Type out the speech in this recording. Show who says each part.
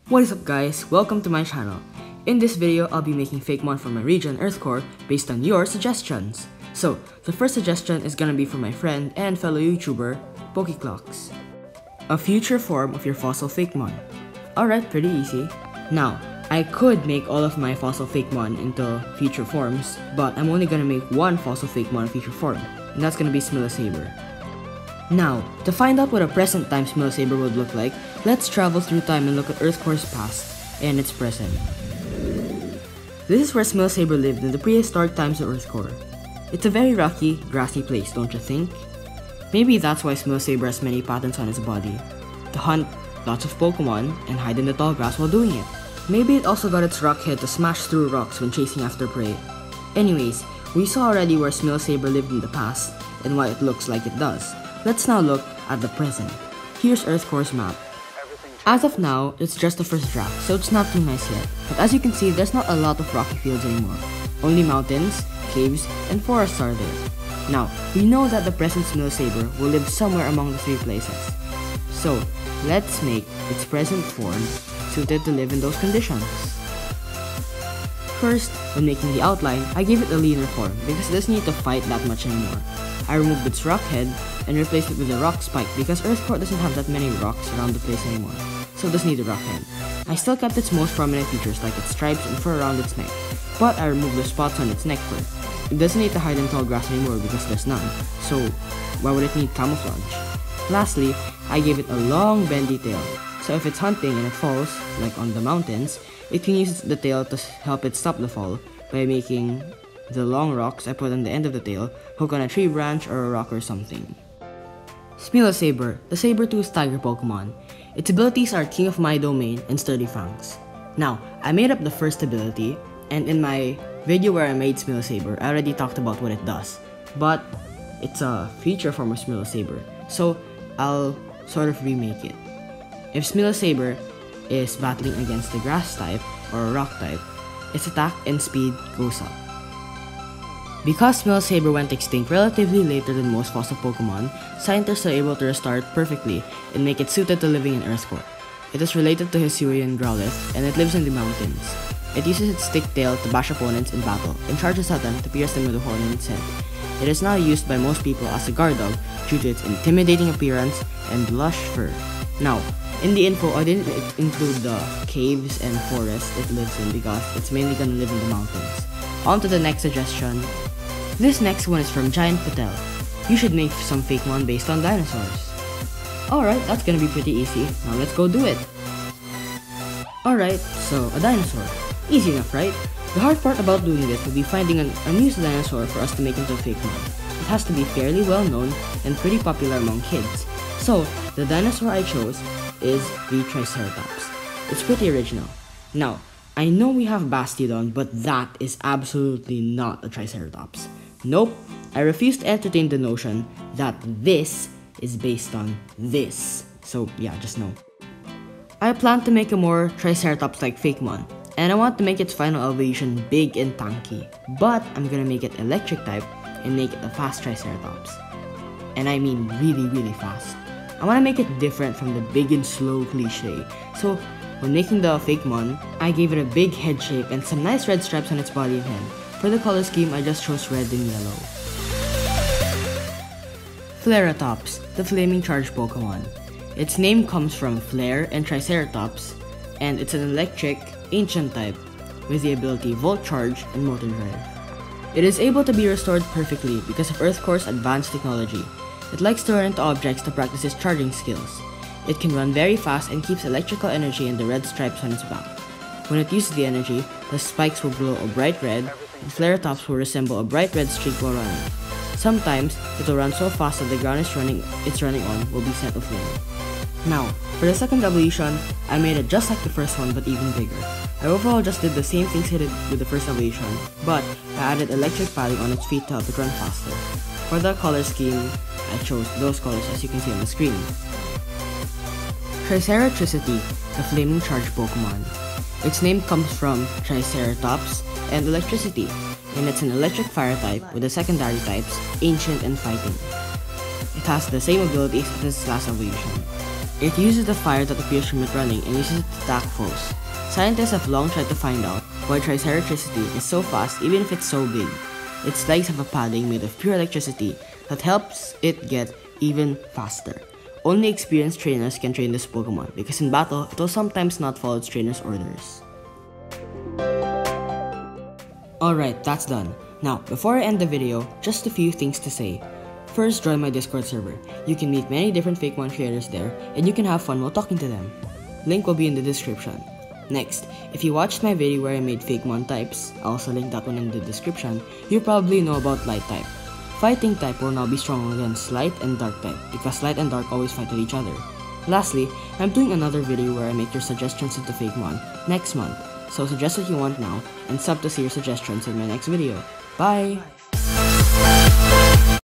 Speaker 1: What is up guys, welcome to my channel. In this video, I'll be making Fakemon for my region Earthcore based on your suggestions. So, the first suggestion is gonna be from my friend and fellow YouTuber, PokeClocks. A future form of your fossil Fakemon. Alright, pretty easy. Now, I could make all of my fossil Fakemon into future forms, but I'm only gonna make one fossil Fakemon future form, and that's gonna be Smilosaber. Now, to find out what a present time Smilosaber would look like, let's travel through time and look at Earthcore's past and its present. This is where Smilosaber lived in the prehistoric times of Earthcore. It's a very rocky, grassy place, don't you think? Maybe that's why Smilosaber has many patterns on its body. To hunt lots of Pokemon and hide in the tall grass while doing it. Maybe it also got its rock head to smash through rocks when chasing after prey. Anyways, we saw already where Smilosaber lived in the past and why it looks like it does. Let's now look at the present. Here's Earthcore's map. As of now, it's just the first draft, so it's not too nice yet. But as you can see, there's not a lot of rocky fields anymore. Only mountains, caves, and forests are there. Now, we know that the present Smilosaber will live somewhere among the three places. So, let's make its present form suited to live in those conditions. First, when making the outline, I gave it a leaner form because it doesn't need to fight that much anymore. I removed its rock head and replaced it with a rock spike because Earthcore doesn't have that many rocks around the place anymore, so it doesn't need a rock head. I still kept its most prominent features like its stripes and fur around its neck, but I removed the spots on its neck fur. It doesn't need to hide in tall grass anymore because there's none, so why would it need camouflage? Lastly, I gave it a long bendy tail, so if it's hunting and it falls, like on the mountains, it can use the tail to help it stop the fall by making the long rocks I put on the end of the tail hook on a tree branch or a rock or something. Smilosaber, the saber-toothed tiger Pokemon. Its abilities are King of My Domain and Sturdy Fangs. Now, I made up the first ability, and in my video where I made Smilosaber, I already talked about what it does. But it's a feature form of Smilosaber, so I'll sort of remake it. If Smilosaber is battling against the grass type or a rock type, its attack and speed goes up. Because Smilosaber went extinct relatively later than most fossil Pokemon, scientists are able to restore it perfectly and make it suited to living in Earthcore. It is related to Hisuian Growlithe, and it lives in the mountains. It uses its stick tail to bash opponents in battle, and charges at them to pierce them with a horn in its head. It is now used by most people as a guard dog due to its intimidating appearance and lush fur. Now, in the info, I didn't include the caves and forests it lives in because it's mainly gonna live in the mountains. On to the next suggestion. This next one is from Giant Patel. You should make some Fakemon based on dinosaurs. Alright, that's gonna be pretty easy. Now let's go do it. Alright, so a dinosaur. Easy enough, right? The hard part about doing this will be finding an amused dinosaur for us to make into a Fakemon. It has to be fairly well known and pretty popular among kids. So, the dinosaur I chose is the Triceratops. It's pretty original. Now, I know we have Bastiodon, but that is absolutely not a Triceratops. Nope, I refuse to entertain the notion that this is based on this. So yeah, just no. I plan to make a more Triceratops-like Fakemon, and I want to make its final evolution big and tanky. But I'm gonna make it electric type and make it a fast Triceratops. And I mean really fast. I want to make it different from the big and slow cliche. So when making the Fakemon, I gave it a big head shape and some nice red stripes on its body and head. For the color scheme, I just chose red and yellow. Flaretops, the flaming charged Pokemon. Its name comes from flare and Triceratops, and it's an electric, ancient type with the ability Volt Charge and Motor Drive. It is able to be restored perfectly because of Earthcore's advanced technology. It likes to run into objects to practice its charging skills. It can run very fast and keeps electrical energy in the red stripes on its back. When it uses the energy, the spikes will glow a bright red, and Flaretops will resemble a bright red streak while running. Sometimes, it will run so fast that the ground it's running on will be set aflame. Now, for the second evolution, I made it just like the first one but even bigger. I overall just did the same things I did with the first evolution, but I added electric padding on its feet to help it run faster. For the color scheme, I chose those colors as you can see on the screen. Triceratricity, the flaming charged Pokemon. Its name comes from Triceratops and electricity, and it's an electric fire type with the secondary types, ancient and fighting. It has the same abilities as its last evolution. It uses the fire that appears from it running and uses it to attack foes. Scientists have long tried to find out why Triceratops is so fast even if it's so big. Its legs have a padding made of pure electricity that helps it get even faster. Only experienced trainers can train this Pokemon because in battle, it will sometimes not follow its trainer's orders. Alright, that's done. Now, before I end the video, just a few things to say. First, join my Discord server. You can meet many different Fakemon creators there, and you can have fun while talking to them. Link will be in the description. Next, if you watched my video where I made Fakemon types, I'll also link that one in the description, you probably know about Light type. Fighting type will now be strong against Light and Dark type, because Light and Dark always fight with each other. Lastly, I'm doing another video where I make your suggestions into Fakemon next month, so suggest what you want now, and sub to see your suggestions in my next video. Bye!